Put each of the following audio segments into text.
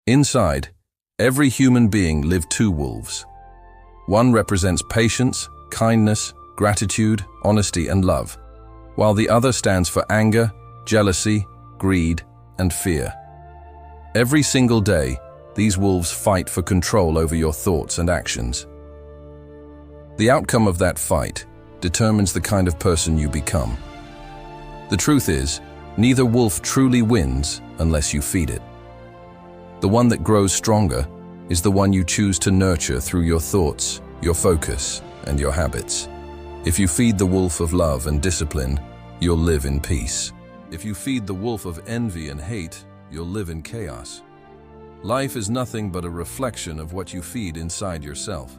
Inside, every human being lived two wolves. One represents patience, kindness, gratitude, honesty, and love, while the other stands for anger, jealousy, greed, and fear. Every single day, these wolves fight for control over your thoughts and actions. The outcome of that fight determines the kind of person you become. The truth is, neither wolf truly wins unless you feed it. The one that grows stronger is the one you choose to nurture through your thoughts, your focus, and your habits. If you feed the wolf of love and discipline, you'll live in peace. If you feed the wolf of envy and hate, you'll live in chaos. Life is nothing but a reflection of what you feed inside yourself.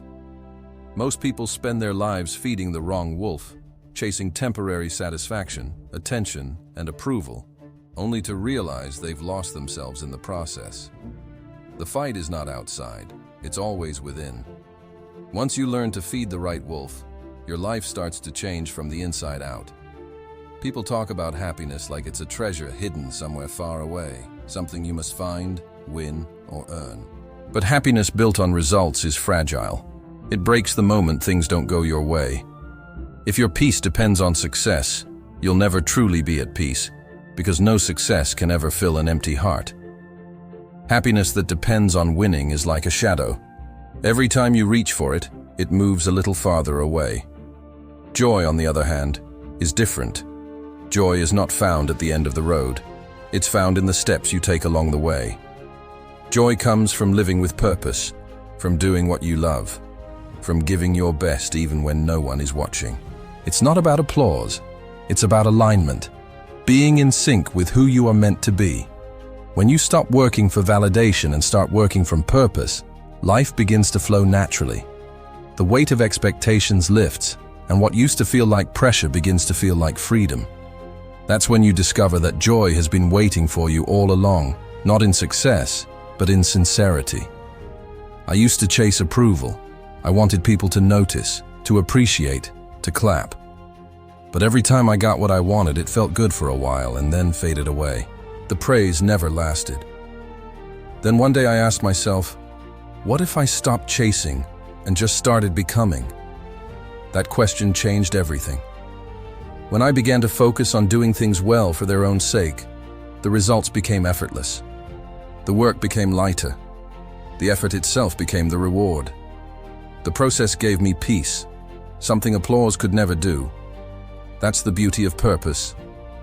Most people spend their lives feeding the wrong wolf, chasing temporary satisfaction, attention, and approval, only to realize they've lost themselves in the process. The fight is not outside, it's always within. Once you learn to feed the right wolf, your life starts to change from the inside out. People talk about happiness like it's a treasure hidden somewhere far away, something you must find, win, or earn. But happiness built on results is fragile. It breaks the moment things don't go your way. If your peace depends on success, you'll never truly be at peace, because no success can ever fill an empty heart. Happiness that depends on winning is like a shadow. Every time you reach for it, it moves a little farther away. Joy, on the other hand, is different. Joy is not found at the end of the road. It's found in the steps you take along the way. Joy comes from living with purpose, from doing what you love, from giving your best even when no one is watching. It's not about applause, it's about alignment, being in sync with who you are meant to be. When you stop working for validation and start working from purpose, life begins to flow naturally. The weight of expectations lifts, and what used to feel like pressure begins to feel like freedom. That's when you discover that joy has been waiting for you all along, not in success, but in sincerity. I used to chase approval. I wanted people to notice, to appreciate, to clap. But every time I got what I wanted, it felt good for a while and then faded away. The praise never lasted. Then one day I asked myself, what if I stopped chasing and just started becoming? That question changed everything. When I began to focus on doing things well for their own sake, the results became effortless. The work became lighter. The effort itself became the reward. The process gave me peace, something applause could never do. That's the beauty of purpose.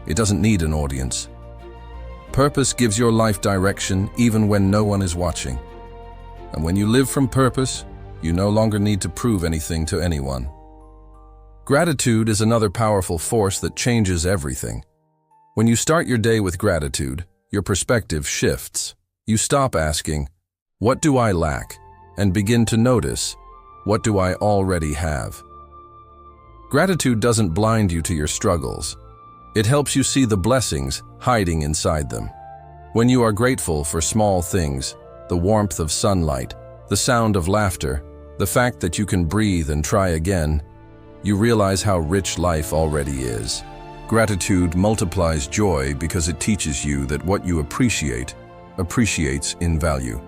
It doesn't need an audience. Purpose gives your life direction even when no one is watching. And when you live from purpose, you no longer need to prove anything to anyone. Gratitude is another powerful force that changes everything. When you start your day with gratitude, your perspective shifts. You stop asking, "What do I lack?" and begin to notice, "What do I already have?" Gratitude doesn't blind you to your struggles. It helps you see the blessings hiding inside them. When you are grateful for small things, the warmth of sunlight, the sound of laughter, the fact that you can breathe and try again, you realize how rich life already is. Gratitude multiplies joy because it teaches you that what you appreciates in value.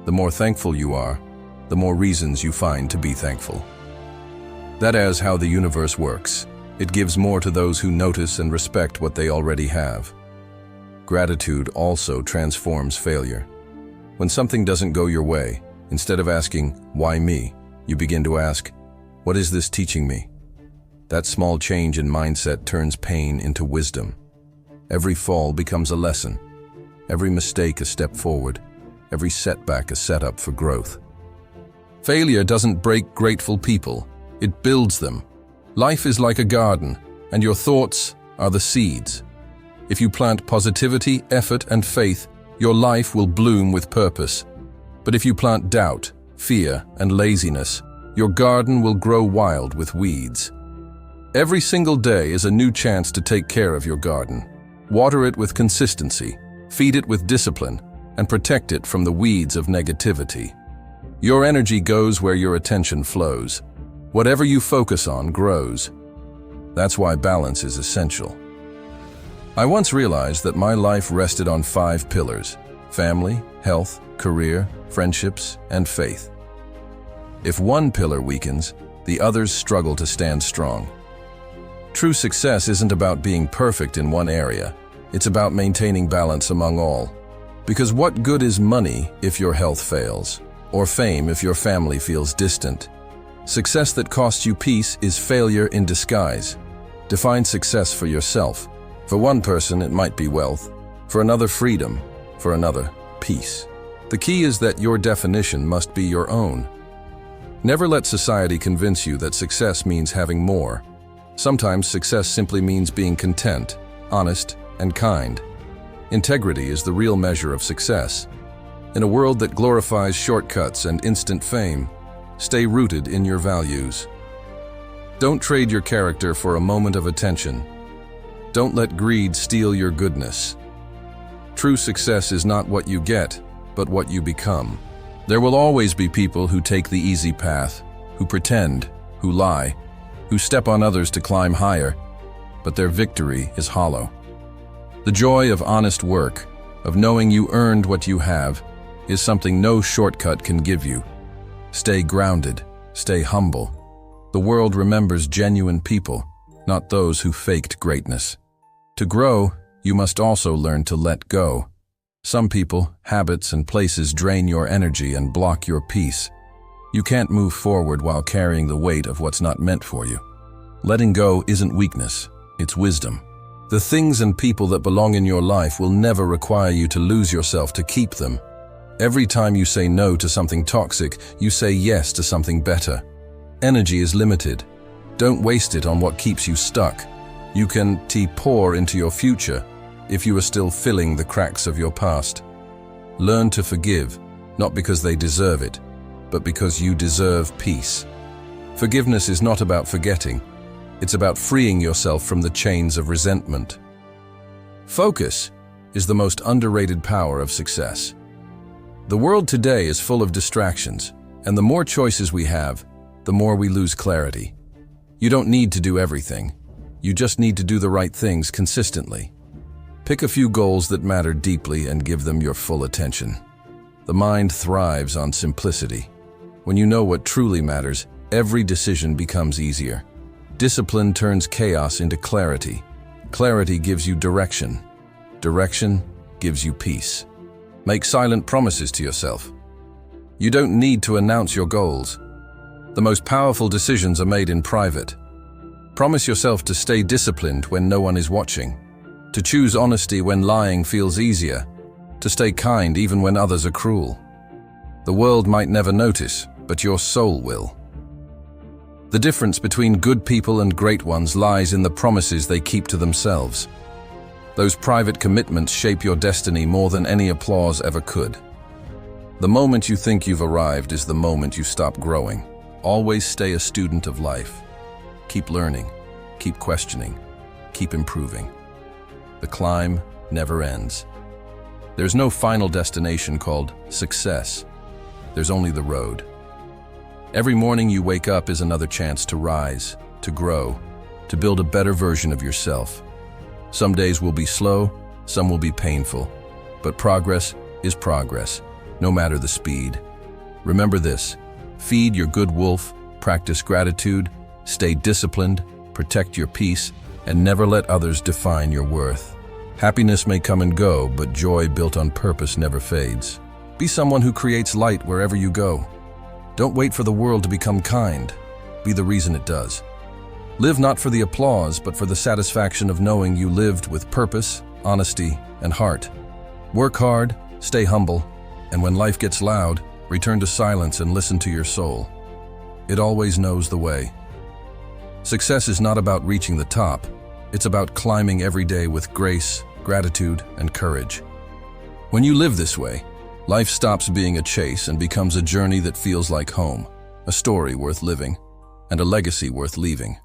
The more thankful you are, the more reasons you find to be thankful. That is how the universe works. It gives more to those who notice and respect what they already have. Gratitude also transforms failure. When something doesn't go your way, instead of asking, "Why me?" you begin to ask, "What is this teaching me?" That small change in mindset turns pain into wisdom. Every fall becomes a lesson. Every mistake a step forward. Every setback a setup for growth. Failure doesn't break grateful people. It builds them. Life is like a garden, and your thoughts are the seeds. If you plant positivity, effort, and faith, your life will bloom with purpose. But if you plant doubt, fear, and laziness, your garden will grow wild with weeds. Every single day is a new chance to take care of your garden. Water it with consistency, feed it with discipline, and protect it from the weeds of negativity. Your energy goes where your attention flows. Whatever you focus on grows. That's why balance is essential. I once realized that my life rested on 5 pillars. family, health, career, friendships, and faith. If one pillar weakens, the others struggle to stand strong. True success isn't about being perfect in one area. It's about maintaining balance among all. Because what good is money if your health fails, or fame if your family feels distant? Success that costs you peace is failure in disguise. Define success for yourself. For one person, it might be wealth. For another, freedom. For another, peace. The key is that your definition must be your own. Never let society convince you that success means having more. Sometimes success simply means being content, honest, and kind. Integrity is the real measure of success. In a world that glorifies shortcuts and instant fame, stay rooted in your values. Don't trade your character for a moment of attention. Don't let greed steal your goodness. True success is not what you get, but what you become. There will always be people who take the easy path, who pretend, who lie, who step on others to climb higher, but their victory is hollow. The joy of honest work, of knowing you earned what you have, is something no shortcut can give you. Stay grounded, stay humble. The world remembers genuine people, not those who faked greatness. To grow, you must also learn to let go. Some people, habits, and places drain your energy and block your peace. You can't move forward while carrying the weight of what's not meant for you. Letting go isn't weakness, it's wisdom. The things and people that belong in your life will never require you to lose yourself to keep them. Every time you say no to something toxic, you say yes to something better. Energy is limited. Don't waste it on what keeps you stuck. You can pour into your future if you are still filling the cracks of your past. Learn to forgive, not because they deserve it, but because you deserve peace. Forgiveness is not about forgetting. It's about freeing yourself from the chains of resentment. Focus is the most underrated power of success. The world today is full of distractions, and the more choices we have, the more we lose clarity. You don't need to do everything. You just need to do the right things consistently. Pick a few goals that matter deeply and give them your full attention. The mind thrives on simplicity. When you know what truly matters, every decision becomes easier. Discipline turns chaos into clarity. Clarity gives you direction. Direction gives you peace. Make silent promises to yourself. You don't need to announce your goals. The most powerful decisions are made in private. Promise yourself to stay disciplined when no one is watching, to choose honesty when lying feels easier, to stay kind even when others are cruel. The world might never notice, but your soul will. The difference between good people and great ones lies in the promises they keep to themselves. Those private commitments shape your destiny more than any applause ever could. The moment you think you've arrived is the moment you stop growing. Always stay a student of life. Keep learning, keep questioning, keep improving. The climb never ends. There's no final destination called success. There's only the road. Every morning you wake up is another chance to rise, to grow, to build a better version of yourself. Some days will be slow, some will be painful, but progress is progress, no matter the speed. Remember this: feed your good wolf, practice gratitude, stay disciplined, protect your peace, and never let others define your worth. Happiness may come and go, but joy built on purpose never fades. Be someone who creates light wherever you go. Don't wait for the world to become kind. Be the reason it does. Live not for the applause, but for the satisfaction of knowing you lived with purpose, honesty, and heart. Work hard, stay humble, and when life gets loud, return to silence and listen to your soul. It always knows the way. Success is not about reaching the top. It's about climbing every day with grace, gratitude, and courage. When you live this way, life stops being a chase and becomes a journey that feels like home, a story worth living, and a legacy worth leaving.